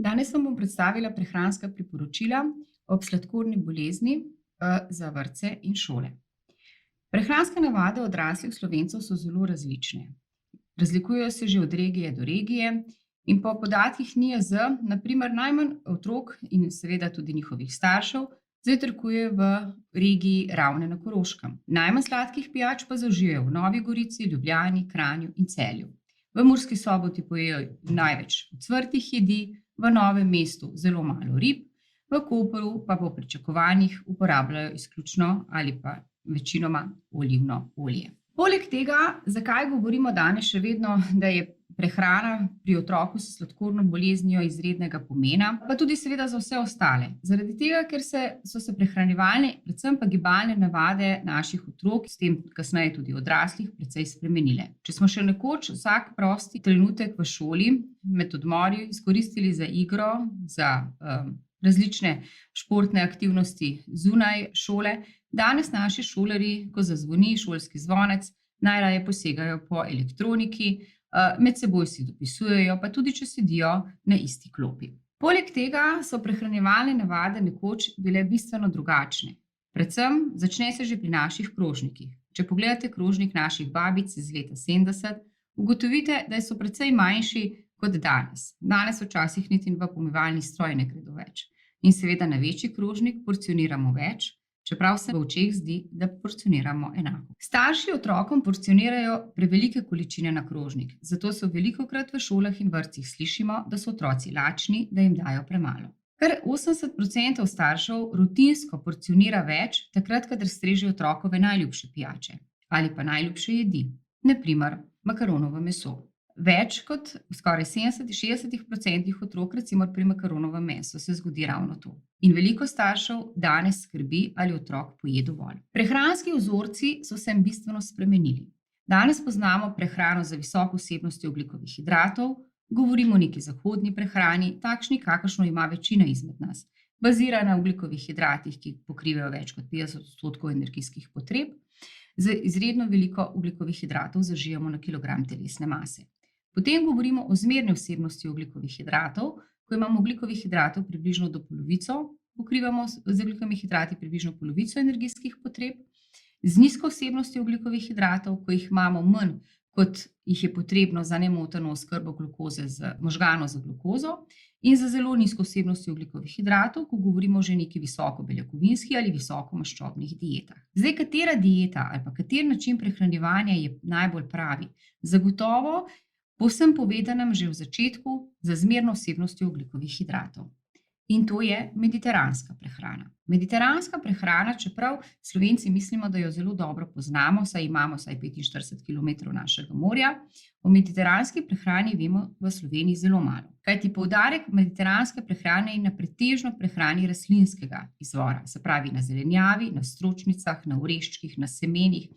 Danes vam bom predstavila prehranska priporočila ob sladkorni bolezni za vrtce in šole. Prehranske navade odraslih Slovencev so zelo različne. Razlikujejo se že od regije do regije in po podatkih NIJZ, na primer, najmanj otrok in seveda tudi njihovih staršev zajtrkuje v regiji Ravne na Koroškem. Najmanj sladkih pijač pa zaužijejo v Novi Gorici, Ljubljani, Kranju in Celju. V Murski Soboti pojejo največ ocvrtih jedi, v Novem mestu zelo malo rib, v Kopru pa po pričakovanjih uporabljajo izključno ali pa večinoma olivno olje. Poleg tega, zakaj govorimo danes še vedno, da je prehrana pri otroku s sladkorno boleznijo izrednega pomena, pa tudi seveda za vse ostale. Zaradi tega, ker so se prehranjevalne, predvsem pa gibalne navade naših otrok, s tem kasneje tudi odraslih, precej spremenile. Če smo še nekoč vsak prosti trenutek v šoli med odmori izkoristili za igro, za različne športne aktivnosti zunaj šole, danes naši šolarji, ko zazvoni šolski zvonec, najraje posegajo po elektroniki, med seboj si dopisujejo, pa tudi če sedijo na isti klopi. Poleg tega so prehranjevalne navade nekoč bile bistveno drugačne. Predvsem začne se že pri naših krožnikih. Če pogledate krožnik naših babic iz leta 70, ugotovite, da so precej manjši kot danes. Danes včasih niti v pomivalni stroj ne gredo več. In seveda na večji krožnik porcioniramo več, čeprav se v očeh zdi, da porcioniramo enako. Starši otrokom porcionirajo prevelike količine na krožnik, zato se velikokrat v šolah in vrtcih slišimo, da so otroci lačni, da jim dajo premalo. Kar 80% staršev rutinsko porcionira več, takrat, kadar strežejo otrokove najljubše pijače ali pa najljubše jedi, na primer makaronovo meso. Več kot skoraj 70–60% otrok recimo pri makaronovem mesu se zgodi ravno to. In veliko staršev danes skrbi, ali otrok poje dovolj. Prehranski vzorci so se bistveno spremenili. Danes poznamo prehrano z visoko vsebnostjo ogljikovih hidratov, govorimo o neki zahodni prehrani, takšni, kakršno ima večina izmed nas. Bazira na ogljikovih hidratih, ki pokrivajo več kot 50% energijskih potreb, z izredno veliko ogljikovih hidratov zažijemo na kilogram telesne mase. Potem govorimo o zmerni vsebnosti ogljikovih hidratov, ko imamo ogljikovih hidratov približno do polovico, pokrivamo z ogljikovimi hidrati približno polovico energijskih potreb, z nizko vsebnostjo ogljikovih hidratov, ko jih imamo manj, kot jih je potrebno za nemoteno oskrbo glukoze možganov z glukozo, in za zelo nizko vsebnostjo ogljikovih hidratov, ko govorimo že o neki visoko beljakovinskih ali visoko maščobnih dietah. Zdaj, katera dieta ali pa kateri način prehranjevanja je najbolj pravi? Zagotovo povsem povedanem že v začetku za zmerno vsebnostjo ogljikovih hidratov. In to je mediteranska prehrana. Mediteranska prehrana, čeprav Slovenci mislimo, da jo zelo dobro poznamo, saj imamo vsaj 45 km našega morja, o mediteranski prehrani vemo v Sloveniji zelo malo. Kajti poudarek mediteranske prehrane je na pretežno prehrani rastlinskega izvora, se pravi na zelenjavi, na stročnicah, na oreščkih, na semenih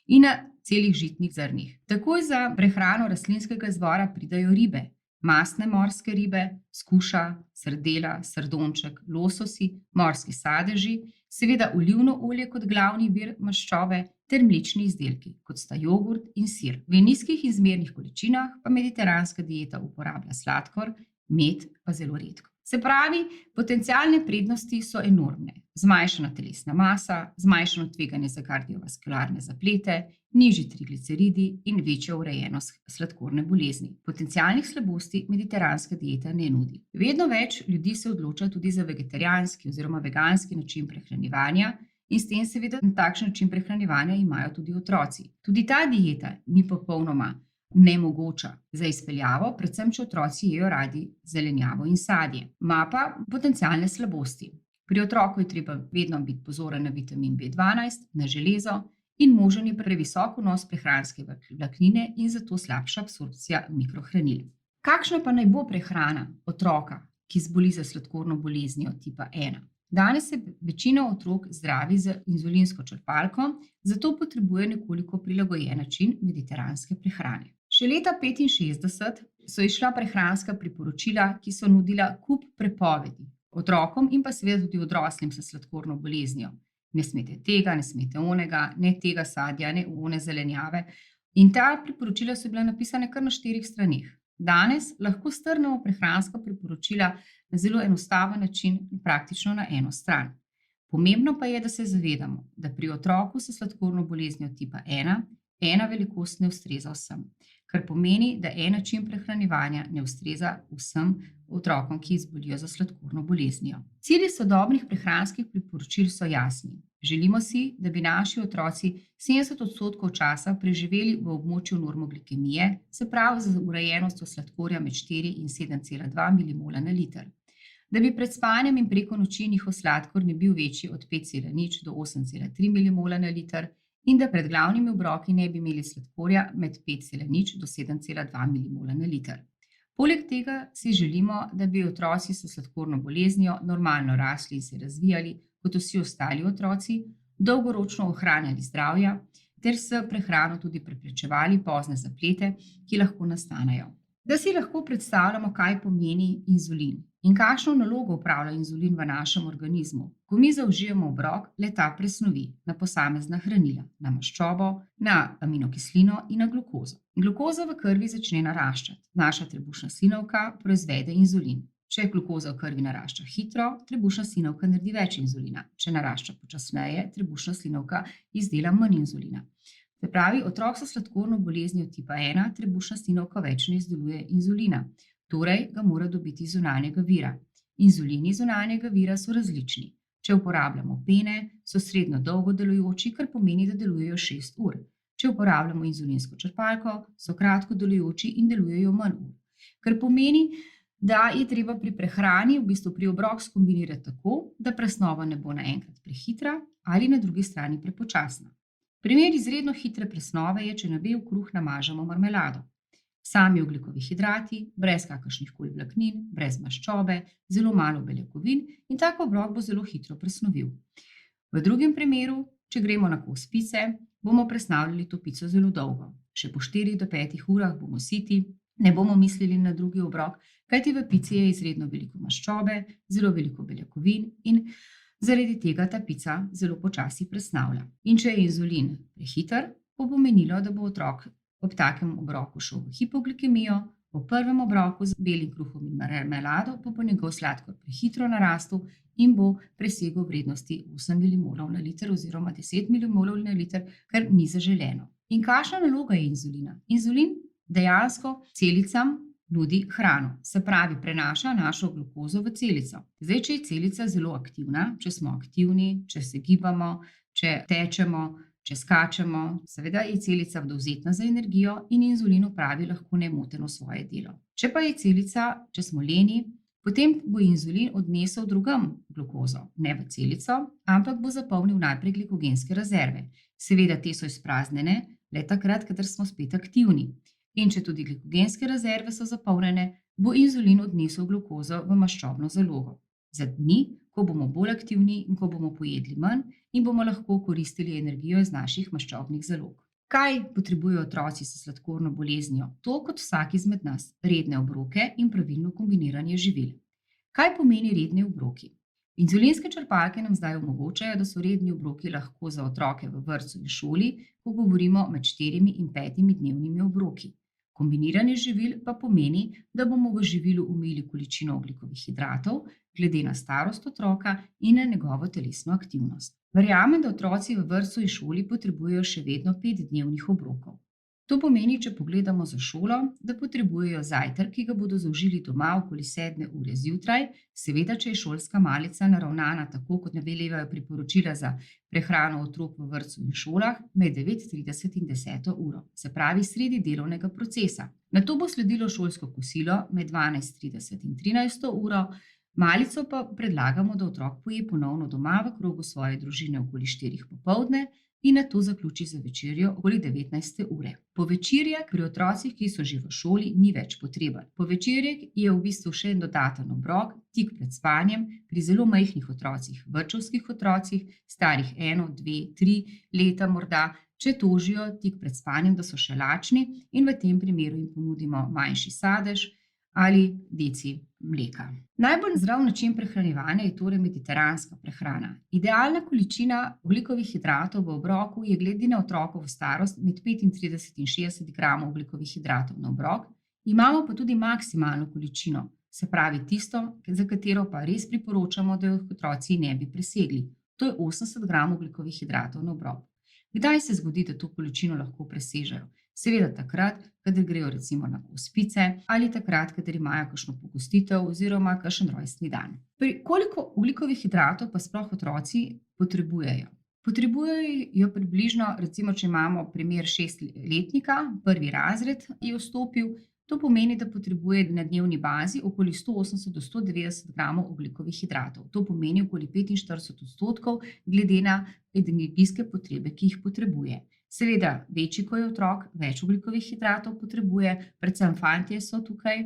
in na celih žitnih zrnih. Takoj za prehrano rastlinskega izvora pridajo ribe, mastne morske ribe, skuša, srdela, sardonček, lososi, morski sadeži, seveda olivno olje kot glavni vir maščobe ter mlečni izdelki, kot sta jogurt in sir. V nizkih in zmernih količinah pa mediteranska dieta uporablja sladkor, med pa zelo redko. Se pravi, potencialne prednosti so enormne. Zmanjšana telesna masa, zmanjšano tveganje za kardiovaskularne zaplete, nižji trigliceridi in večja urejenost sladkorne bolezni. Potencialnih slabosti mediteranska dieta ne nudi. Vedno več ljudi se odloča tudi za vegetarijanski oziroma veganski način prehranjevanja in s tem seveda na takšen način prehranjevanja imajo tudi otroci. Tudi ta dieta ni popolnoma nemogoča za izpeljavo, predvsem če otroci jejo radi zelenjavo in sadje. Ima pa potencialne slabosti. Pri otroku je treba vedno biti pozoren na vitamin B12, na železo in možen je previsok vnos prehranske vlaknine in zato slabša absorpcija mikrohranil. Kakšna pa naj bo prehrana otroka, ki zboli za sladkorno boleznijo tipa 1? Danes se večina otrok zdravi z inzulinsko črpalko, zato potrebuje nekoliko prilagojen način mediteranske prehrane. Še leta 1965 so izšla prehranska priporočila, ki so nudila kup prepovedi otrokom in pa seveda tudi odraslim s sladkorno boleznijo. Ne smete tega, ne smete onega, ne tega sadja, ne one zelenjave. In ta priporočila so bila napisane kar na 4 straneh. Danes lahko strnemo prehranska priporočila na zelo enostaven način, praktično na eno stran. Pomembno pa je, da se zavedamo, da pri otroku s sladkorno boleznijo tipa 1 ena velikost ne ustreza vsem, kar pomeni, da en način prehranjevanja ne ustreza vsem otrokom, ki zbolijo za sladkorno boleznijo. Cilji sodobnih prehranskih priporočil so jasni. Želimo si, da bi naši otroci 70% časa preživeli v območju normoglikemije, se pravi z urejenostjo sladkorja med 4 in 7,2 milimola na liter. Da bi pred spanjem in preko noči njihov sladkor ne bil večji od 5,0 do 8,3 milimola na liter in da pred glavnimi obroki ne bi imeli sladkorja med 5,0 do 7,2 milimola na liter. Poleg tega si želimo, da bi otroci s sladkorno boleznijo normalno rasli in se razvijali kot vsi ostali otroci, dolgoročno ohranjali zdravja ter s prehrano tudi preprečevali pozne zaplete, ki lahko nastanejo. Da si lahko predstavljamo, kaj pomeni inzulin in kakšno nalogo opravlja inzulin v našem organizmu. Ko mi zaužijemo obrok, le-ta presnovi na posamezna hranila, na maščobo, na aminokislino in na glukozo. Glukoza v krvi začne naraščati. Naša trebušna slinavka proizvede inzulin. Če glukoza v krvi narašča hitro, trebušna slinavka naredi več inzulina. Če narašča počasneje, trebušna slinavka izdela manj inzulina. Se pravi, otrok s sladkorno boleznijo tipa 1 trebušna slinavka več ne izdeluje inzulina, torej ga mora dobiti iz zunanjega vira. Inzulini zunanjega vira so različni. Če uporabljamo pene, so srednjo dolgo delujoči, kar pomeni, da delujejo 6 ur. Če uporabljamo inzulinsko črpalko, so kratko delujoči in delujejo manj ur. Kar pomeni, da je treba pri prehrani v bistvu pri obrok skombinirati tako, da presnova ne bo naenkrat prehitra ali na drugi strani prepočasna. Primer izredno hitre presnove je, če na bel kruh namažemo marmelado. Sami ogljikovi hidrati, brez kakršnihkoli vlaknin, brez maščobe, zelo malo beljakovin in tak obrok bo zelo hitro presnovil. V drugem primeru, če gremo na kos pice, bomo presnavljali to pico zelo dolgo. Še po 4 do 5 urah bomo siti, ne bomo mislili na drugi obrok, kajti v pici je izredno veliko maščobe, zelo veliko beljakovin in zaradi tega ta pica zelo počasi presnavlja. In če je inzulin prehiter, bo pomenilo, da bo otrok ob takem obroku šel v hipoglikemijo, po prvem obroku z belim kruhom in marmelado bo njegov sladkor prehitro narastel in bo presegel vrednosti 8 milimolov na liter oziroma 10 milimolov na liter, kar ni zaželeno. In kakšna naloga je inzulina? Inzulin dejansko celicam nudi hrano, se pravi, prenaša našo glukozo v celico. Zdaj, če je celica zelo aktivna, če smo aktivni, če se gibamo, če tečemo, če skačemo, seveda je celica dovzetna za energijo in inzulin opravi lahko nemoteno svoje delo. Če pa je celica, če smo leni, potem bo inzulin odnesel drugam glukozo, ne v celico, ampak bo zapolnil najprej glikogenske rezerve. Seveda te so izpraznjene le takrat, kadar smo spet aktivni. In če tudi glikogenske rezerve so zapolnjene, bo inzulin odnesel glukozo v maščobno zalogo. Za dni, ko bomo bolj aktivni in ko bomo pojedli manj in bomo lahko koristili energijo iz naših maščobnih zalog. Kaj potrebujejo otroci s sladkorno boleznijo? To kot vsak izmed nas, redne obroke in pravilno kombiniranje živil. Kaj pomeni redni obroki? Inzulinske črpalke nam zdaj omogočajo, da so redni obroki lahko za otroke v vrtcu in šoli, ko govorimo med 4 in 5 dnevnimi obroki. Kombiniranje živil pa pomeni, da bomo v živilu omejili količino ogljikovih hidratov glede na starost otroka in na njegovo telesno aktivnost. Verjamem, da otroci v vrtcu in šoli potrebujejo še vedno 5 dnevnih obrokov. To pomeni, če pogledamo za šolo, da potrebujejo zajtrk, ki ga bodo zaužili doma okoli 7 ure zjutraj, seveda, če je šolska malica naravnana tako, kot veljajo priporočila za prehrano otrok v vrtcu in šolah, med 9:30 in 10 uro, se pravi sredi delovnega procesa. Nato bo sledilo šolsko kosilo med 12:30 in 13 uro, malico pa predlagamo, da otrok poje ponovno doma v krogu svoje družine okoli 4 popoldne, in nato zaključi za večerjo okoli 19. ure. Povečerjek pri otrocih, ki so že v šoli, ni več potreben. Povečerjek je v bistvu še en dodaten obrok tik pred spanjem pri zelo majhnih otrocih, vrtčevskih otrocih, starih 1, 2, 3 leta morda, če tožijo tik pred spanjem, da so še lačni in v tem primeru jim ponudimo manjši sadež ali deci mleka. Najbolj zdrav način prehranjevanja je torej mediteranska prehrana. Idealna količina ogljikovih hidratov v obroku je glede na otrokovo starost med 35 in 60 gramov ogljikovih hidratov na obrok Imamo pa tudi maksimalno količino, se pravi tisto, za katero pa res priporočamo, da jo otroci ne bi presegli. To je 80 gramov ogljikovih hidratov na obrok. Kdaj se zgodi, da to količino lahko presežejo? Seveda takrat, kadar grejo recimo na kos pice ali takrat, kadar imajo kakšno pogostitev oziroma kakšen rojstni dan. Koliko ogljikovih hidratov pa sploh otroci potrebujejo? Potrebujejo približno, recimo, če imamo primer 6-letnika, 1. razred je vstopil, to pomeni, da potrebuje na dnevni bazi okoli 180 do 190 gramov ogljikovih hidratov. To pomeni okoli 45% glede na energijske potrebe, ki jih potrebuje. Seveda, večji, ko je otrok, več ogljikovih hidratov potrebuje, predvsem fantje so tukaj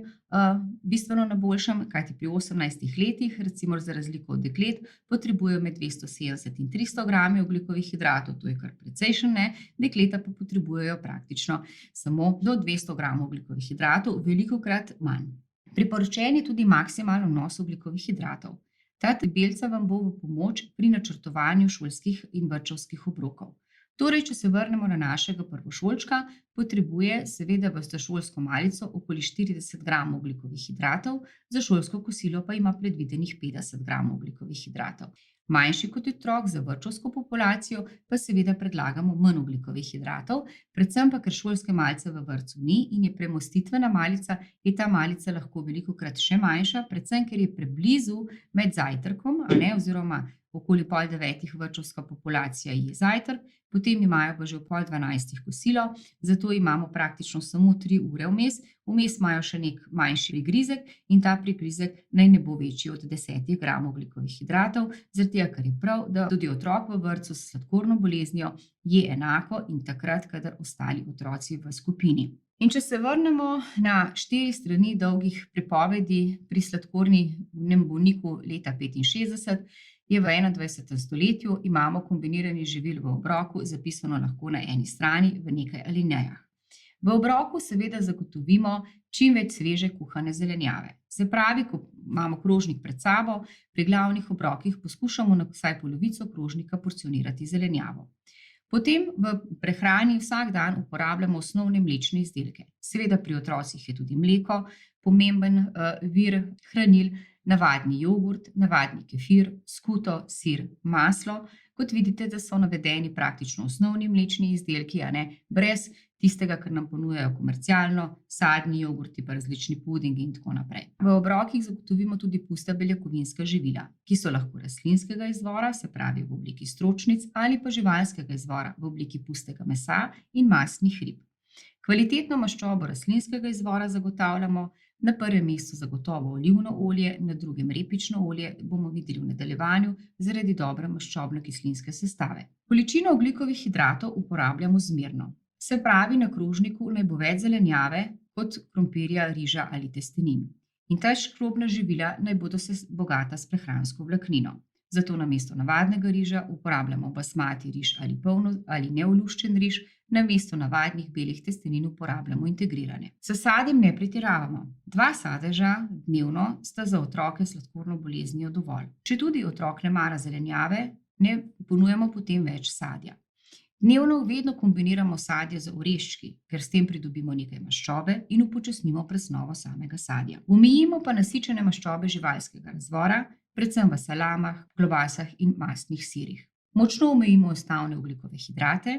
bistveno na boljšem, kajti pri 18 letih, recimo za razliko od deklet, potrebujejo med 270 in 300 grami ogljikovih hidratov, to je kar precejšen, dekleta pa potrebujejo praktično samo do 200 gramov ogljikovih hidratov, velikokrat manj. Priporočen je tudi maksimalen vnos ogljikovih hidratov. Ta tabelica vam bo v pomoč pri načrtovanju šolskih in vrtčevskih obrokov. Torej, če se vrnemo na našega prvošolčka, potrebuje seveda za šolsko malico okoli 40 gramov ogljikovih hidratov, za šolsko kosilo pa ima predvidenih 50 gramov ogljikovih hidratov. Manjši kot otrok za vrtčevsko populacijo pa seveda predlagamo manj ogljikovih hidratov, predvsem pa, ker šolske malice v vrtcu ni in je premostitvena malica, je ta malica lahko velikokrat še manjša, predvsem, ker je preblizu med zajtrkom, oziroma okoli 8:30 vrtčevska populacija je zajtrk, potem imajo pa že ob 11:30 kosilo, zato imamo praktično samo 3 ure vmes, vmes imajo še nek manjši prigrizek in ta prigrizek naj ne bo večji od 10 gramov ogljikovih hidratov, zaradi tega, ker je prav, da tudi otrok v vrtcu s sladkorno boleznijo je enako in takrat, kadar ostali otroci v skupini. In če se vrnemo na 4 strani dolgih pripovedi pri sladkornem bolniku leta 65, je v 21. stoletju, imamo kombiniranje živil v obroku zapisano lahko na eni strani v nekaj alinejah. V obroku seveda zagotovimo čim več sveže kuhane zelenjave. Se pravi, ko imamo krožnik pred sabo, pri glavnih obrokih poskušamo na vsaj polovico krožnika porcionirati zelenjavo. Potem v prehrani vsak dan uporabljamo osnovne mlečne izdelke. Seveda pri otrocih je tudi mleko, pomemben vir hranil, navadni jogurt, navadni kefir, skuto, sir, maslo. Kot vidite, da so navedeni praktično osnovni mlečni izdelki, brez tistega, kar nam ponujajo komercialno, sadni jogurti, pa različni pudingi in tako naprej. V obrokih zagotovimo tudi pusta beljakovinska živila, ki so lahko rastlinskega izvora, se pravi v obliki stročnic, ali pa živalskega izvora v obliki pustega mesa in mastnih rib. Kvalitetno maščobo rastlinskega izvora zagotavljamo, na prvem mestu zagotovo olivno olje, na drugem repično olje, bomo videli v nadaljevanju, zaradi dobre maščobno-kislinske sestave. Količino ogljikovih hidratov uporabljamo zmerno. Se pravi, na krožniku naj bo več zelenjave kot krompirja, riža ali testenin. In ta škrobna živila naj bodo bogata s prehransko vlaknino. Zato namesto navadnega riža uporabljamo basmati riž ali polno ali neoluščen riž, namesto navadnih belih testenin uporabljamo integrirane. S sadjem ne pretiravamo. 2 sadeža dnevno sta za otroke s sladkorno boleznijo dovolj. Če tudi otrok ne mara zelenjave, ne ponujamo potem več sadja. Dnevno vedno kombiniramo sadje z oreščki, ker s tem pridobimo nekaj maščobe in upočasnimo presnovo samega sadja. Omejimo pa nasičene maščobe živalskega izvora, predvsem v salamah, klobasah in mastnih sirih. Močno omejimo enostavne ogljikove hidrate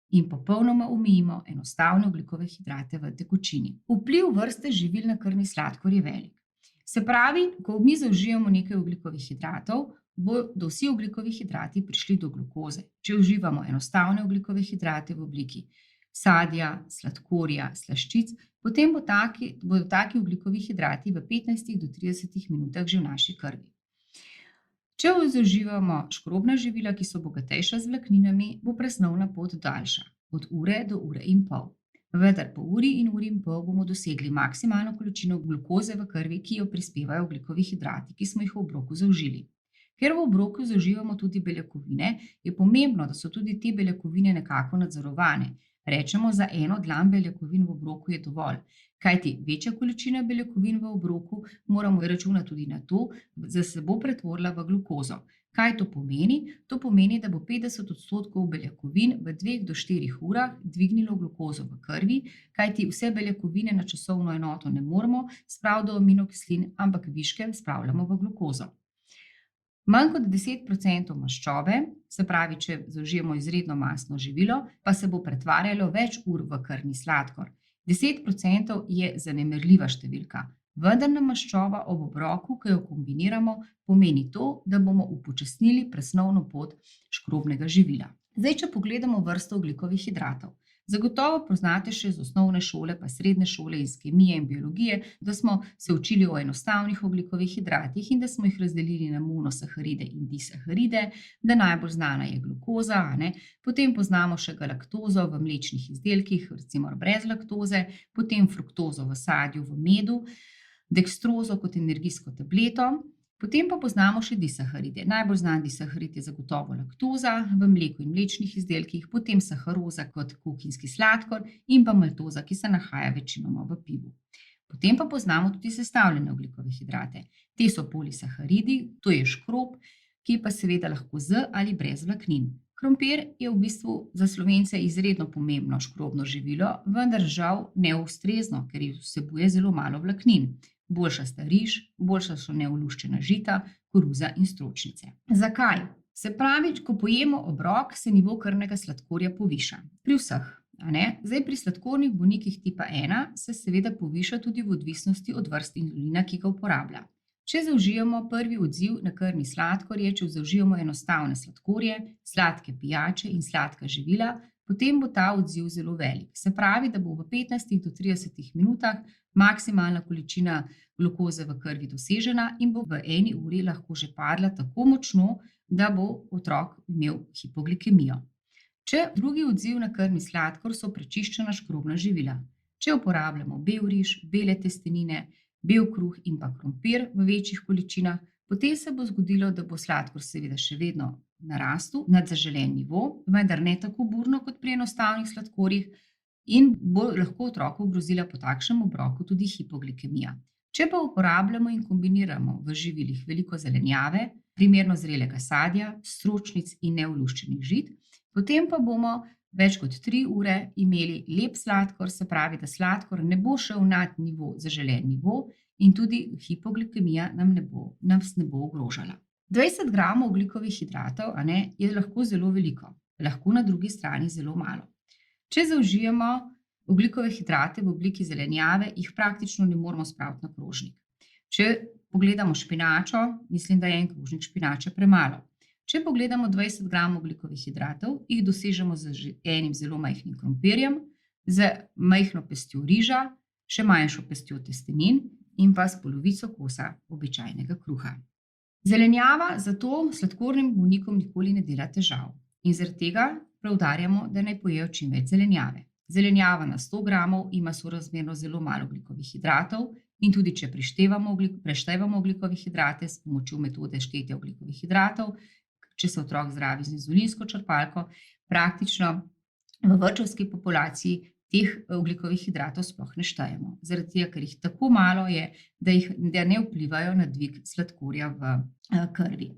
in popolnoma omejimo enostavne ogljikove hidrate v tekočini. Vpliv vrste živil na krvni sladkor je velik. Se pravi, ko mi zaužijemo nekaj ogljikovih hidratov, bodo vsi ogljikovi hidrati prišli do glukoze. Če uživamo enostavne ogljikove hidrate v obliki sadja, sladkorja, slaščic, potem bodo taki ogljikovi hidrati v 15 do 30 minutah že v naši krvi. Če zauživamo škrobna živila, ki so bogatejša z vlakninami, bo presnovna pot daljša, od ure do ure in pol. Vendar po uri in pol bomo dosegli maksimalno količino glukoze v krvi, ki jo prispevajo ogljikovi hidrati, ki smo jih v obroku zaužili. Ker v obroku zauživamo tudi beljakovine, je pomembno, da so tudi te beljakovine nekako nadzorovane. Rečemo, za 1 dlan beljakovin v obroku je dovolj, kajti večja količina beljakovin v obroku moramo računati tudi na to, da se bo pretvorila v glukozo. Kaj to pomeni? To pomeni, da bo 50% beljakovin v 2 do 4 urah dvignilo glukozo v krvi, kajti vse beljakovine na časovno enoto ne moremo spraviti do aminokislin, ampak viške spravljamo v glukozo. Manj kot 10% maščobe, se pravi, če zaužijemo izredno mastno živilo, pa se bo pretvarjalo več ur v krvni sladkor. 10% je zanemarljiva številka, vendar nam maščoba ob obroku, ki jo kombiniramo, pomeni to, da bomo upočasnili presnovno pot škrobnega živila. Zdaj, če pogledamo vrsto ogljikovih hidratov. Zagotovo poznate še z osnovne šole, pa srednje šole iz kemije in biologije, da smo se učili o enostavnih ogljikovih hidratih in da smo jih razdelili na monosaharide in disaharide, da najbolj znana je glukoza, potem poznamo še galaktozo v mlečnih izdelkih, recimo brez laktoze, potem fruktozo v sadju, v medu, dekstrozo kot energijsko tableto. Potem pa poznamo še disaharide. Najbolj znan disaharid je zagotovo laktoza v mleku in mlečnih izdelkih, potem saharoza kot kuhinjski sladkor in pa maltoza, ki se nahaja večinoma v pivu. Potem pa poznamo tudi sestavljene ogljikove hidrate. Te so polisaharidi, to je škrob, ki pa seveda lahko z ali brez vlaknin. Krompir je v bistvu za Slovence izredno pomembno škrobno živilo, vendar žal neustrezno, ker vsebuje zelo malo vlaknin. Boljša sta riž, boljša so neoluščena žita, koruza in stročnice. Zakaj? Se pravi, ko pojemo obrok, se nivo krvnega sladkorja poviša. Pri vseh. Zdaj, pri sladkornih bolnikih tipa 1 se seveda poviša tudi v odvisnosti od vrst inzulina, ki ga uporablja. Če zaužijemo, prvi odziv na krvni sladkor je, če zaužijemo enostavne sladkorje, sladke pijače in sladka živila, potem bo ta odziv zelo velik. Se pravi, da bo v 15 do 30 minutah maksimalna količina glukoze v krvi dosežena in bo v 1 uri lahko že padla tako močno, da bo otrok imel hipoglikemijo. Drugi odziv na krvni sladkor so prečiščena škrobna živila. Če uporabljamo bel riž, bele testenine, bel kruh in pa krompir v večjih količinah, potem se bo zgodilo, da bo sladkor seveda še vedno narastel nad zaželen nivo, vendar ne tako burno kot pri enostavnih sladkorjih in bo lahko otroku grozila po takšnem obroku tudi hipoglikemija. Če pa uporabljamo in kombiniramo v živilih veliko zelenjave, primerno zrelega sadja, stročnic in neoluščenih žit, potem pa bomo več kot 3 ure imeli lep sladkor, se pravi, da sladkor ne bo šel nad nivo, zaželen nivo in tudi hipoglikemija nas ne bo ogrožala. 20 gramov ogljikovih hidratov je lahko zelo veliko, lahko na drugi strani zelo malo. Če zaužijemo ogljikove hidrate v obliki zelenjave, jih praktično ne moremo spraviti na krožnik. Če pogledamo špinačo, mislim, da je en krožnik špinače premalo. Če pogledamo 20 gramov ogljikovih hidratov, jih dosežemo z enim zelo majhnim krompirjem, z majhno pestjo riža, še manjšo pestjo testenin in pa s polovico kosa običajnega kruha. Zelenjava zato sladkornim bolnikom nikoli ne dela težav in zaradi tega poudarjamo, da naj pojejo čim več zelenjave. Zelenjava na 100 gramov ima sorazmerno zelo malo ogljikovih hidratov in tudi če preštevamo ogljikove hidrate s pomočjo metode štetja ogljikovih hidratov, če se otrok zdravi z inzulinsko črpalko, praktično v vrtčevski populaciji teh ogljikovih hidratov sploh ne štejemo. Zaradi tega, ker jih tako malo je, da ne vplivajo na dvig sladkorja v krvi.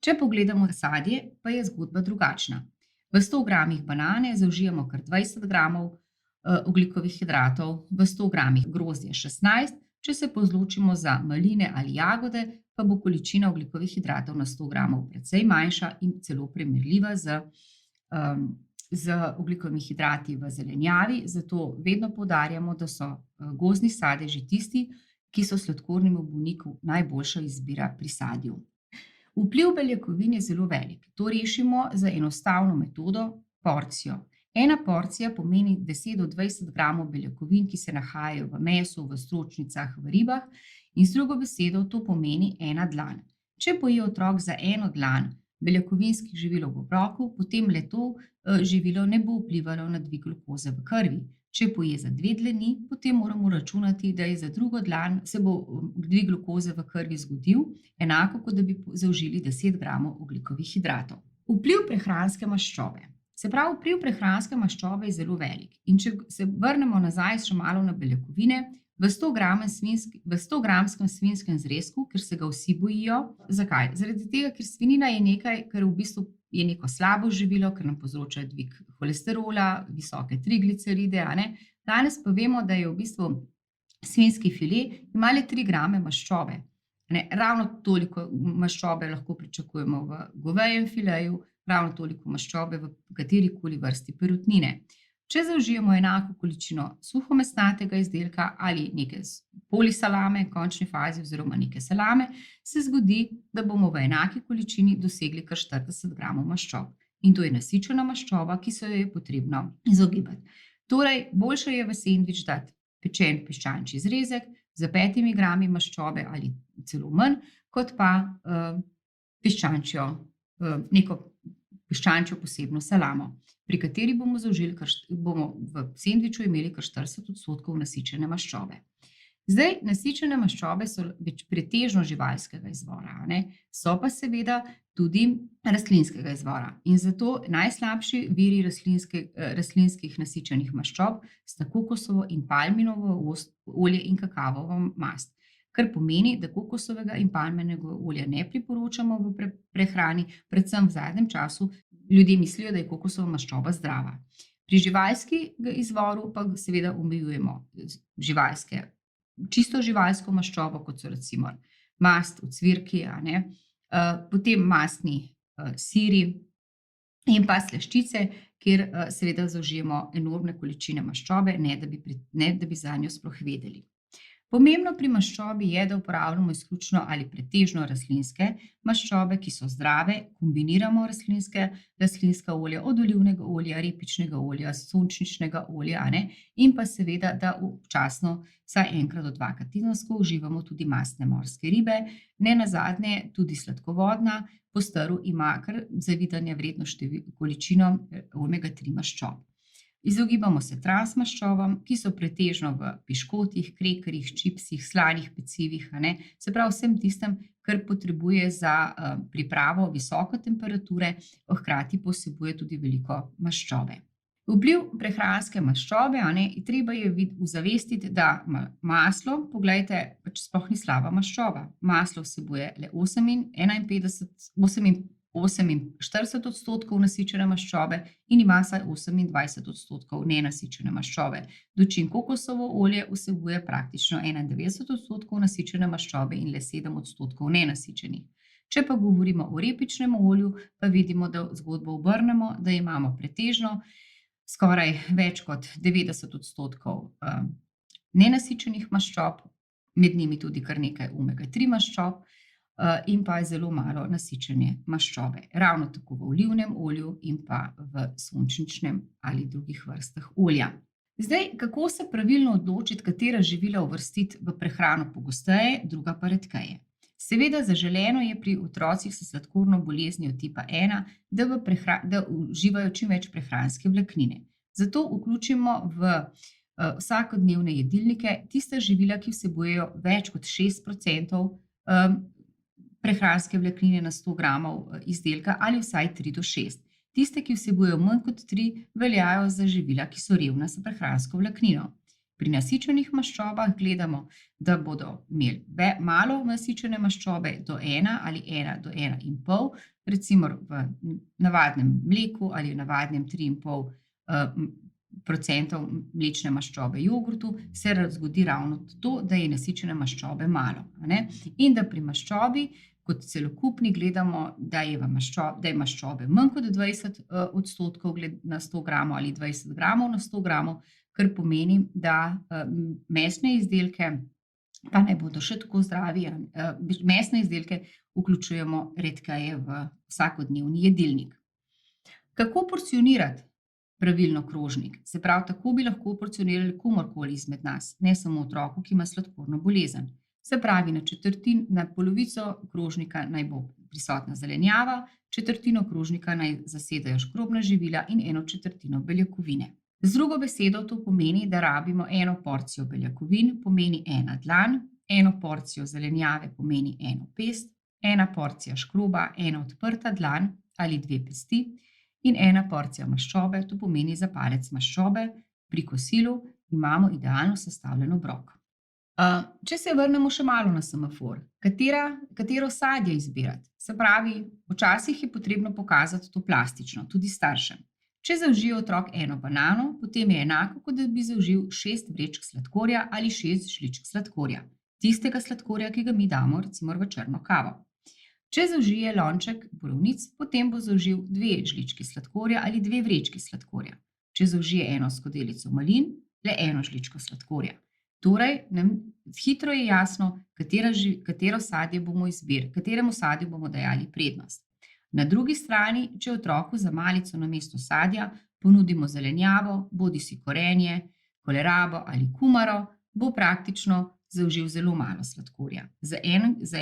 Če pogledamo sadje, pa je zgodba drugačna. V 100 gramih banane zaužijemo kar 20 gramov ogljikovih hidratov, v 100 gramih grozdja 16, če se pozločimo za maline ali jagode, pa bo količina ogljikovih hidratov na 100 gramov precej manjša in celo primerljiva z ogljikovimi hidrati v zelenjavi, zato vedno poudarjamo, da so gozdni sadeži tisti, ki so sladkornemu bolniku najboljša izbira pri sadju. Vpliv beljakovin je zelo velik. To rešimo z enostavno metodo, porcijo. Ena porcija pomeni 10 do 20 gramov beljakovin, ki se nahajajo v mesu, v stročnicah, v ribah, in z drugo besedo to pomeni ena dlan. Če poje otrok za eno dlan beljakovinskih živil v obroku, potem le to živilo ne bo vplivalo na dvig glukoze v krvi. Če poje za 2 dlani, potem moramo računati, da je za drugo dlan se bo dvig glukoze v krvi zgodil, enako kot da bi zaužili 10 gramov ogljikovih hidratov. Vpliv prehranske maščobe. Se pravi, vpliv prehranske maščobe je zelo velik. In če se vrnemo nazaj še malo na beljakovine, v 100-gramskem svinjskem zrezku, ker se ga vsi bojijo. Zakaj? Zaradi tega, ker svinjina je nekaj, kar v bistvu je neko slabo živilo, ker nam povzroča dvig holesterola, visoke trigliceride, a ne. Danes pa vemo, da je v bistvu svinjski file ima le 3 grame maščobe. Ne, ravno toliko maščobe lahko pričakujemo v govejem fileju, ravno toliko maščobe v katerikoli vrsti perutnine. Če zaužijemo enako količino suhomesnatega izdelka ali neke polisalame v končni fazi oziroma neke salame, se zgodi, da bomo v enaki količini dosegli kar 40 gramov maščob. In to je nasičena maščoba, ki se jo je potrebno izogibati. Torej, boljše je v sendvič dati pečen piščančji zrezek z 5 grami maščobe ali celo manj, kot pa neko piščančjo posebno salamo, pri kateri bomo v sendviču imeli kar 40% nasičene maščobe. Zdaj, nasičene maščobe so pretežno živalskega izvora, a ne, so pa seveda tudi rastlinskega izvora. In zato najslabši viri rastlinskih nasičenih maščob sta kokosovo in palminovo olje in kakavova mast. Kar pomeni, da kokosovega in palminega olja ne priporočamo v prehrani, predvsem v zadnjem času ljudje mislijo, da je kokosova maščoba zdrava. Pri živalskem izvoru pa seveda omejujemo čisto živalsko maščobo, kot so recimo mast, ocvirki, a ne, potem mastni siri in pa slaščice, kjer seveda zaužijemo enormne količine maščobe, ne da bi zanjo sploh vedeli. Pomembno pri maščobi je, da uporabljamo izključno ali pretežno rastlinske maščobe, ki so zdrave, kombiniramo rastlinska olja, od olivnega olja, repičnega olja, sončničnega olja, a ne, in pa seveda, da občasno vsaj enkrat do dvakrat tedensko uživamo tudi mastne morske ribe, ne nazadnje tudi sladkovodna postrv ima kar zavidanja vredno količino omega-3 maščob. Izogibamo se transmaščobam, ki so pretežno v piškotih, krekerjih, čipsih, slanih pecivih, a ne, se pravi vsem tistem, kar potrebuje za pripravo visoke temperature, hkrati pa vsebuje tudi veliko maščobe. Vpliv prehranske maščobe, a ne, treba je ozavestiti, da maslo, poglejte, pač sploh ni slaba maščoba. Maslo vsebuje le 48% nasičene maščobe in ima vsaj 28% nenasičene maščobe. Dočim kokosovo olje vsebuje praktično 91% nasičene maščobe in le 7% nenasičenih. Če pa govorimo o repičnem olju, pa vidimo, da zgodbo obrnemo, da imamo pretežno skoraj več kot 90% nenasičenih maščob, med njimi tudi kar nekaj omega-3 maščob, in pa zelo malo nasičene maščobe, ravno tako v olivnem olju in pa v sončničnem ali drugih vrstah olja. Zdaj, kako se pravilno odločiti, katera živila uvrstiti v prehrano pogosteje, druga pa redkeje? Seveda zaželeno je pri otrocih s sladkorno boleznijo tipa 1, da uživajo čim več prehranske vlaknine. Zato vključimo v vsakodnevne jedilnike tista živila, ki vsebujejo več kot 6% prehranske vlaknine na 100 gramov izdelka ali vsaj 3 do 6. Tiste, ki vsebujejo manj kot 3, veljajo za živila, ki so revna s prehransko vlaknino. Pri nasičenih maščobah gledamo, da bodo imeli malo nasičene maščobe do 1 ali 1 do 1,5, recimo v navadnem mleku ali v navadnem 3,5% mlečne maščobe jogurtu, se zgodi ravno to, da je nasičene maščobe malo, a ne? In da pri maščobi kot celokupni gledamo, da je maščobe manj kot 20% na 100 gramov ali 20 gramov na 100 gramov, kar pomeni, da mesne izdelke, pa naj bodo še tako zdravi, mesne izdelke vključujemo redkeje v vsakodnevni jedilnik. Kako porcionirati pravilno krožnik? Se pravi, tako bi lahko porcionirali komurkoli izmed nas, ne samo otroku, ki ima sladkorno bolezen. Se pravi, na polovico krožnika naj bo prisotna zelenjava, četrtino krožnika naj zasedajo škrobna živila in 1/4 beljakovine. Z drugo besedo to pomeni, da rabimo 1 porcijo beljakovin, pomeni 1 dlan, 1 porcijo zelenjave, pomeni 1 pest, 1 porcija škroba, 1 odprta dlan ali 2 pesti in 1 porcija maščobe, to pomeni za palec maščobe. Pri kosilu imamo idealno sestavljen obrok. Če se vrnemo še malo na semafor, katero sadje izbirati? Se pravi, včasih je potrebno pokazati to plastično, tudi staršem. Če zaužije otrok eno banano, potem je enako, kot da bi zaužil 6 vrečk sladkorja ali 6 žličk sladkorja. Tistega sladkorja, ki ga mi damo recimo v črno kavo. Če zaužije lonček borovnic, potem bo zaužil 2 žlički sladkorja ali 2 vrečki sladkorja. Če zaužije eno skodelico malin, le 1 žličko sladkorja. Torej, nam hitro je jasno, kateremu sadju bomo dajali prednost. Na drugi strani, če otroku za malico namesto sadja ponudimo zelenjavo, bodisi korenje, kolerabo ali kumaro, bo praktično zaužil zelo malo sladkorja. Za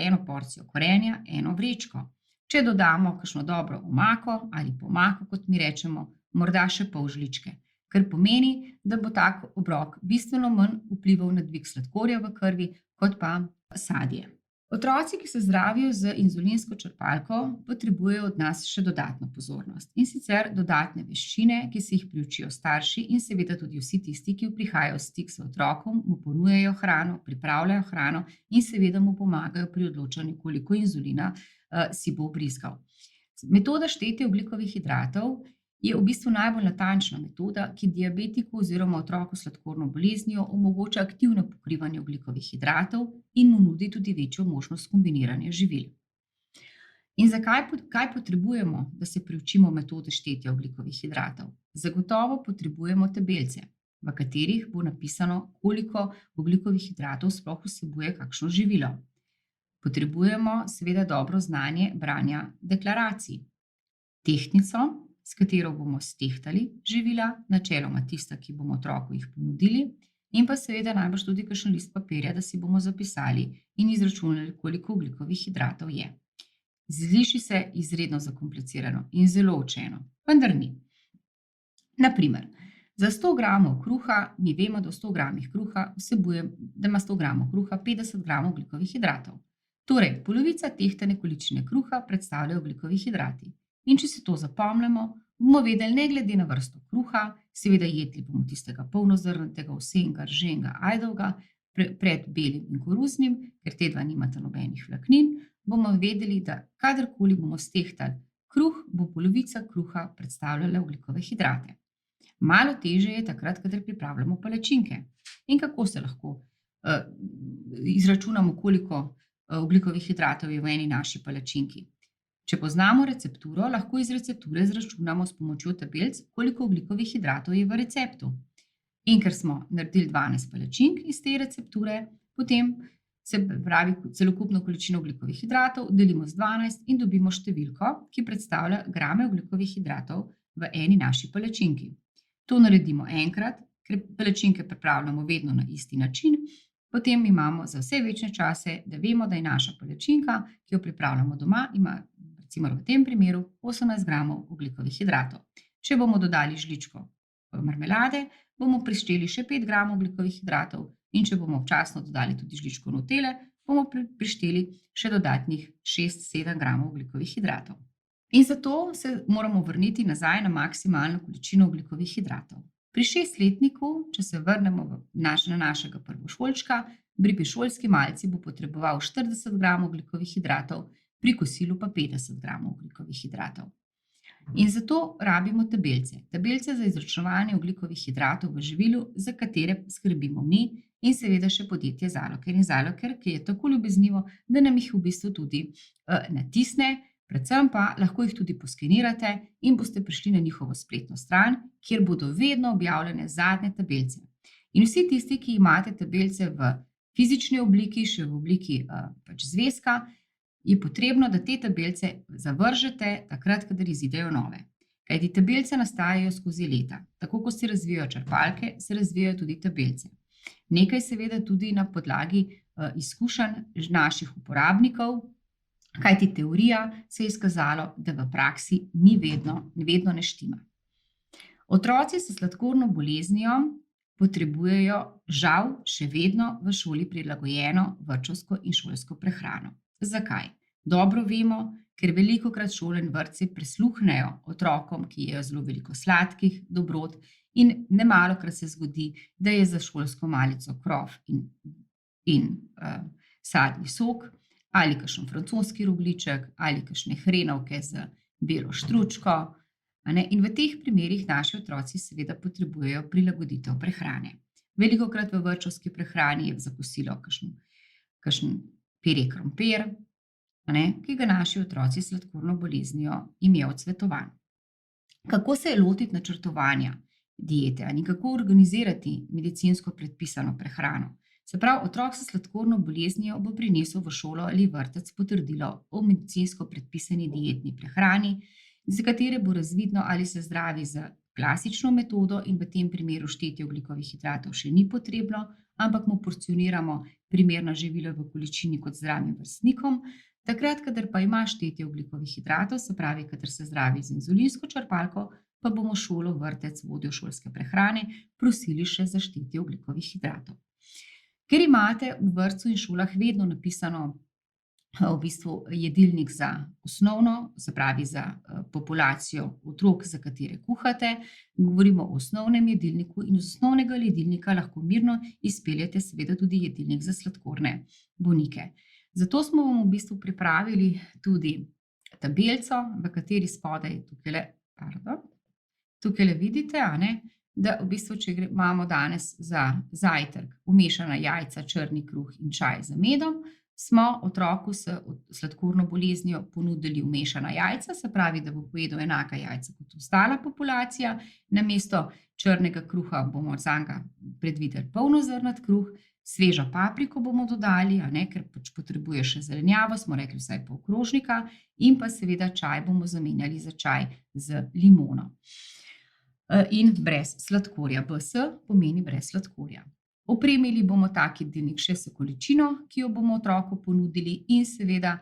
eno porcijo korenja, 1 vrečko. Če dodamo kakšno dobro omako ali pomako, kot mi rečemo, morda še pol žličke, kar pomeni, da bo tak obrok bistveno manj vplival na dvig sladkorja v krvi, kot pa sadje. Otroci, ki se zdravijo z inzulinsko črpalko, potrebujejo od nas še dodatno pozornost. In sicer dodatne veščine, ki se jih priučijo starši in seveda tudi vsi tisti, ki prihajajo v stik z otrokom, mu ponujajo hrano, pripravljajo hrano in seveda mu pomagajo pri odločanju, koliko inzulina si bo vbrizgal. Metoda štetja ogljikovih hidratov je v bistvu najbolj natančna metoda, ki diabetiku oziroma otroku s sladkorno boleznijo omogoča aktivno pokrivanje ogljikovih hidratov in mu nudi tudi večjo možnost kombiniranja živil. In kaj potrebujemo, da se priučimo metode štetja ogljikovih hidratov? Zagotovo potrebujemo tabelce, v katerih bo napisano, koliko ogljikovih hidratov sploh vsebuje kakšno živilo. Potrebujemo seveda dobro znanje branja deklaracij, tehtnico, s katero bomo stehtali živila, načeloma tista, ki bomo otroku jih ponudili, in pa seveda najbrž tudi kakšen list papirja, da si bomo zapisali in izračunali, koliko ogljikovih hidratov je. Sliši se izredno zakomplicirano in zelo učeno, vendar ni. Na primer, za 100 gramov kruha, mi vemo, da v 100 gramih kruha da ima 100 gramov kruha 50 gramov ogljikovih hidratov. Torej, polovica tehtane količine kruha predstavljajo ogljikovi hidrati. In če si to zapomnimo, bomo vedeli ne glede na vrsto kruha, seveda jedli bomo tistega polnozrnatega, ovsenga, rženga, ajdovega, pred belim in koruznim, ker te dva nimata nobenih vlaknin, bomo vedeli, da kadarkoli bomo stehtali kruh, bo polovica kruha predstavljala ogljikove hidrate. Malo težje je takrat, kadar pripravljamo palačinke. In kako se lahko izračunamo, koliko ogljikovih hidratov je v eni naši palačinki? Če poznamo recepturo, lahko iz recepture izračunamo s pomočjo tabelc, koliko ogljikovih hidratov je v receptu. In ker smo naredili 12 palačink iz te recepture, potem se pravi celokupno količino ogljikovih hidratov delimo z 12 in dobimo številko, ki predstavlja grame ogljikovih hidratov v eni naši palačinki. To naredimo enkrat, ker palačinke pripravljamo vedno na isti način, potem imamo za vse večne čase, da vemo, da je naša palačinka, ki jo pripravljamo doma, ima recimo v tem primeru 18 gramov ogljikovih hidratov. Če bomo dodali žličko marmelade, bomo prišteli še 5 gramov ogljikovih hidratov in če bomo občasno dodali tudi žličko nutele, bomo prišteli še dodatnih 6-7 gramov ogljikovih hidratov. In zato se moramo vrniti nazaj na maksimalno količino ogljikovih hidratov. Pri 6-letniku, če se vrnemo na našega prvošolčka, pri šolski malici bo potreboval 40 gramov ogljikovih hidratov, pri kosilu pa 50 gramov ogljikovih hidratov. In zato rabimo tabelce. Tabelce za izračunavanje ogljikovih hidratov v živilu, za katere skrbimo mi in seveda še podjetje Zaloker in Zaloker, ki je tako ljubeznivo, da nam jih v bistvu tudi natisne, predvsem pa lahko jih tudi poskenirate in boste prišli na njihovo spletno stran, kjer bodo vedno objavljene zadnje tabelce. In vsi tisti, ki imate tabelce v fizični obliki, še v obliki zvezka, je potrebno, da te tabelce zavržete takrat, kadar izidejo nove. Kajti tabelce nastajajo skozi leta. Tako kot se razvijajo črpalke, se razvijajo tudi tabelce. Nekaj seveda tudi na podlagi izkušenj naših uporabnikov, kajti teorija se je izkazalo, da v praksi vedno ne štima. Otroci s sladkorno boleznijo potrebujejo žal še vedno v šoli prilagojeno vrtčevsko in šolsko prehrano. Zakaj? Dobro vemo, ker velikokrat šole in vrtci prisluhnejo otrokom, ki jejo zelo veliko sladkih dobrot in nemalokrat se zgodi, da je za šolsko malico krof in in sadni sok, ali kakšen francoski rogljiček, ali kakšne hrenovke z belo štručko. In v teh primerih naši otroci seveda potrebujejo prilagoditev prehrane. Velikokrat v vrtčevski prehrani je za kosilo kakšen pire krompir, ki ga naši otroci s sladkorno boleznijo jim je odsvetovan. Kako se lotiti načrtovanja diete in kako organizirati medicinsko predpisano prehrano? Se pravi, otrok s sladkorno boleznijo bo prinesel v šolo ali vrtec potrdilo o medicinsko predpisani dietni prehrani, za katere bo razvidno, ali se zdravi z klasično metodo in v tem primeru štetje ogljikovih hidratov še ni potrebno, ampak mu porcioniramo primerna živila v količini kot zdravim vrstnikom. Takrat, kadar pa ima štetje ogljikovih hidratov, se pravi, kadar se zdravi z inzulinsko črpalko, pa bomo šolo, vrtec, vodjo šolske prehrane prosili še za štetje ogljikovih hidratov. Ker imate v vrtcu in šolah vedno napisano v bistvu jedilnik za osnovno, se pravi za populacijo otrok, za katere kuhate, govorimo o osnovnem jedilniku in iz osnovnega jedilnika lahko mirno izpeljete seveda tudi jedilnik za sladkorne bolnike. Zato smo vam v bistvu pripravili tudi tabelico, v kateri spodaj tukajle vidite, da v bistvu, če imamo danes za zajtrk umešana jajca, črni kruh in čaj z medom, smo otroku s sladkorno boleznijo ponudili umešana jajca, se pravi, da bo pojedel enaka jajca kot ostala populacija. Namesto črnega kruha bomo zanj predvideli polnozrnat kruh, svežo papriko bomo dodali, ker pač potrebuje še zelenjavo, smo rekli vsaj pol krožnika, in pa seveda čaj bomo zamenjali za čaj z limono. In brez sladkorja. BS pomeni brez sladkorja. Opremili bomo tak jedilnik še s količino, ki jo bomo otroku ponudili, in seveda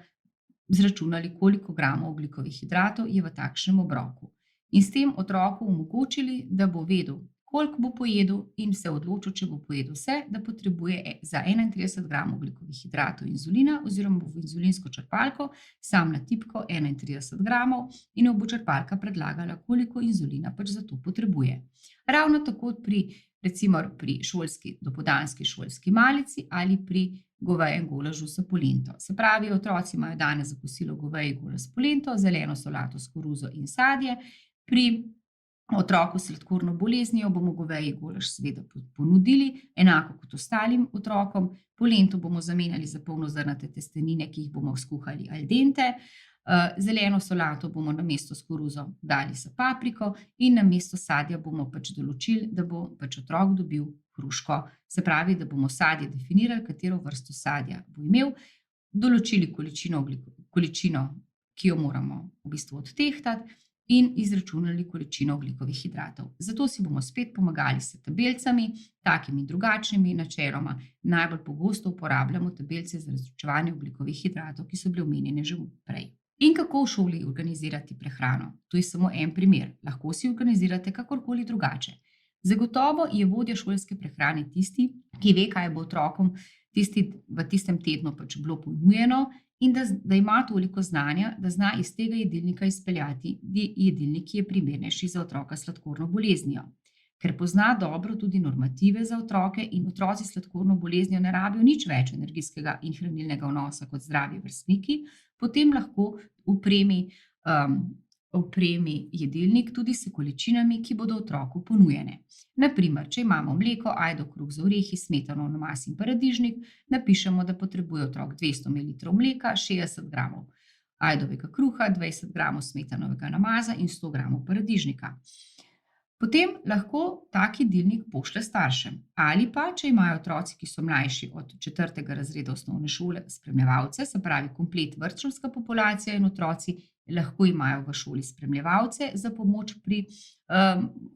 izračunali, koliko gramov ogljikovih hidratov je v takšnem obroku. In s tem otroku omogočili, da bo vedel, koliko bo pojedel, in se odločil, če bo pojedel vse, da potrebuje za 31 gramov ogljikovih hidratov inzulina, oziroma bo v inzulinsko črpalko sam na tipko 31 gramov in jo bo črpalka predlagala, koliko inzulina pač za to potrebuje. Ravno tako recimo pri dopoldanski šolski malici ali pri govejem golažu s polento. Se pravi, otroci imajo danes za kosilo goveji golaž s polento, zeleno solato s koruzo in sadje. Pri otroku s sladkorno boleznijo bomo goveji golaž seveda ponudili, enako kot ostalim otrokom. Polento bomo zamenjali za polnozrnate testenine, ki jih bomo skuhali al dente. Zeleno solato bomo namesto s koruzo dali s papriko in namesto sadja bomo pač določili, da bo pač otrok dobil hruško. Se pravi, da bomo sadje definirali, katero vrsto sadja bo imel, določili količino, ki jo moramo v bistvu odtehtati, in izračunali količino ogljikovih hidratov. Zato si bomo spet pomagali s tabelicami, takimi in drugačnimi. Načeloma najbolj pogosto uporabljamo tabelice za razločevanje ogljikovih hidratov, ki so bile omenjene že prej. In kako v šoli organizirati prehrano? To je samo en primer. Lahko si organizirate kakorkoli drugače. Zagotovo je vodja šolske prehrane tisti, ki ve, kaj bo otrokom v tistem tednu pač bilo ponujeno, in da ima toliko znanja, da zna iz tega jedilnika izpeljati jedilnik, ki je primernejši za otroka s sladkorno boleznijo. Ker pozna dobro tudi normative za otroke in otroci s sladkorno boleznijo ne rabijo nič več energijskega in hranilnega vnosa kot zdravi vrstniki, potem lahko opremi jedilnik tudi s količinami, ki bodo otroku ponujene. Naprimer, če imamo mleko, ajdo, kruh z orehi, smetano, namaz in paradižnik, napišemo, da potrebuje otrok 200 ml mleka, 60 gramov ajdovega kruha, 20 gramov smetanovega namaza in 100 gramov paradižnika. Potem lahko tak jedilnik pošlje staršem. Ali pa, če imajo otroci, ki so mlajši od 4. razreda osnovne šole, spremljevalce, se pravi komplet vrtčevska populacija in otroci lahko imajo v šoli spremljevalce za pomoč pri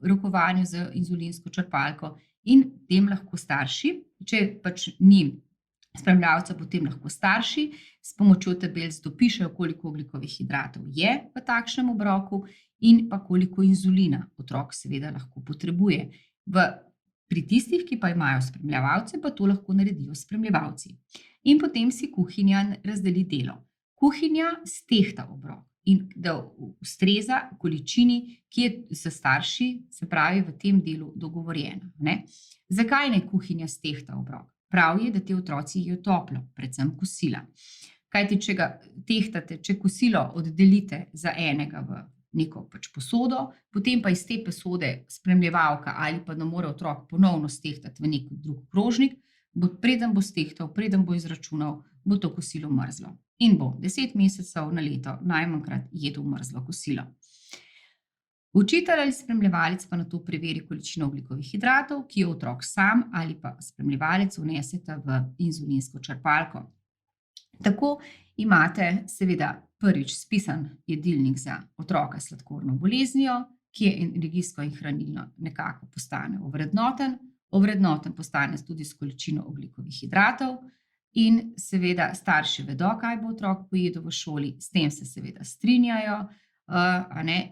rokovanju z inzulinsko črpalko, in tem lahko starši, če pač ni spremljevalca, potem lahko starši s pomočjo tabelic dopišejo, koliko ogljikovih hidratov je v takšnem obroku in pa koliko inzulina otrok seveda lahko potrebuje. Pri tistih, ki pa imajo spremljevalce, pa to lahko naredijo spremljevalci. In potem si kuhinja razdeli delo. Kuhinja stehta obrok in da ustreza količini, ki je s starši, se pravi v tem delu dogovorjena. Zakaj naj kuhinja stehta obrok? prav je, da ti otroci jejo toplo, predvsem kosila. Kajti, če ga tehtate, če kosilo oddelite za enega v neko pač posodo, potem pa iz te posode spremljevalka ali pa ne more otrok ponovno stehtati v neki drug krožnik, preden bo stehtal, preden bo izračunal, bo to kosilo mrzlo. In bo 10 mesecev na leto najmanjkrat jedel mrzlo kosilo. Učitelj ali spremljevalec pa nato preveri količino ogljikovih hidratov, ki jo otrok sam ali pa spremljevalec vneseta v inzulinsko črpalko. Tako imate seveda prvič spisan jedilnik za otroka s sladkorno boleznijo, ki je energijsko in hranilno nekako postane ovrednoten. Ovrednoten postane tudi s količino ogljikovih hidratov in seveda starši vedo, kaj bo otrok pojedel v šoli, s tem se seveda strinjajo,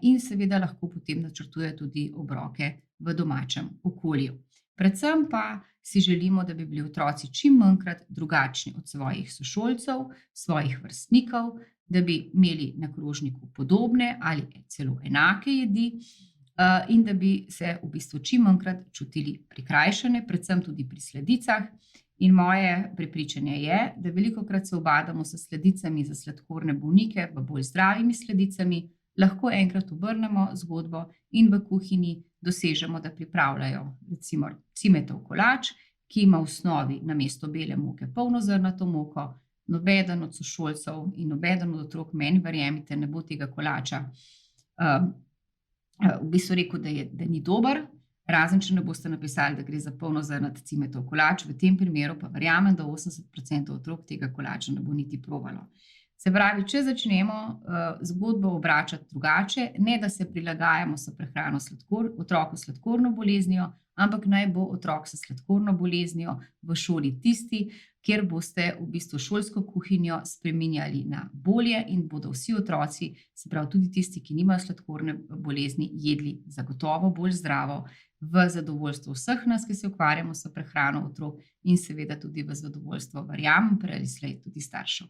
in seveda lahko potem načrtujejo tudi obroke v domačem okolju. Predvsem pa si želimo, da bi bili otroci čim manjkrat drugačni od svojih sošolcev, svojih vrstnikov, da bi imeli na krožniku podobne ali celo enake jedi, in da bi se v bistvu čim manjkrat čutili prikrajšane, predvsem tudi pri sladicah. In moje prepričanje je, da velikokrat se ubadamo s sladicami za sladkorne bolnike, v bolj zdravimi sladicami, lahko enkrat obrnemo zgodbo in v kuhinji dosežemo, da pripravljajo recimo cimetov kolač, ki ima v osnovi namesto bele moke polnozrnato moko. Nobeden od sošolcev in nobeden od otrok, meni verjemite, ne bo tega kolača v bistvu rekel, da ni dober, razen če ne boste napisali, da gre za polnozrnat cimetov kolač. V tem primeru pa verjamem, da 80% otrok tega kolača ne bo niti probalo. Se pravi, če začnemo zgodbo obračati drugače, ne da se prilagajamo s prehrano otroku s sladkorno boleznijo, ampak naj bo otrok s sladkorno boleznijo v šoli tisti, kjer boste v bistvu šolsko kuhinjo spreminjali na bolje in bodo vsi otroci, se pravi tudi tisti, ki nimajo sladkorne bolezni, jedli zagotovo bolj zdravo, v zadovoljstvo vseh nas, ki se ukvarjamo s prehrano otrok in seveda tudi v zadovoljstvo, verjamem, prej ali slej tudi staršev.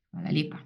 Hvala lepa.